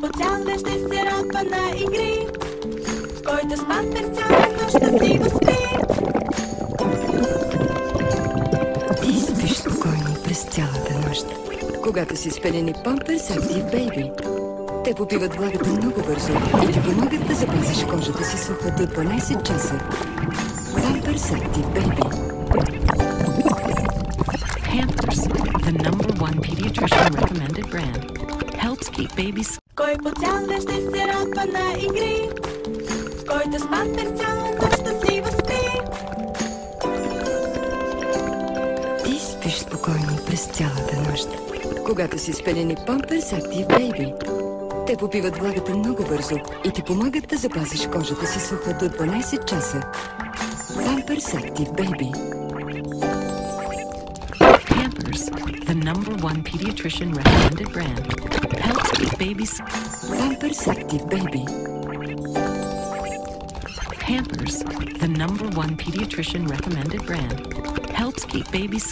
по цял ден ще се радва на игри, който с памперс цяла нощ щастливо спи. Ти спиш спокойно през цялата нощ, когато си спелени Pampers Active Baby. Те попиват влагата много бързо и ти помагат да запазиш кожата си суха до 12 часа. Pampers Active Baby. Pampers, the #1 pediatrician recommended brand, helps keep babies. Кой по цял ден ще се радва на игри, който с памперс цяла нощ щастливо спи. Ти спиш спокойно през цялата нощ, когато си спелени Pampers Active Baby. Те попиват влагата много бързо и ти помагат да запазиш кожата си суха до 12 часа. Pampers Active Baby. Pampers, the #1 pediatrician recommended brand, helps keep babies. Pampers Active Baby. Pampers, the #1 pediatrician recommended brand, helps keep babies.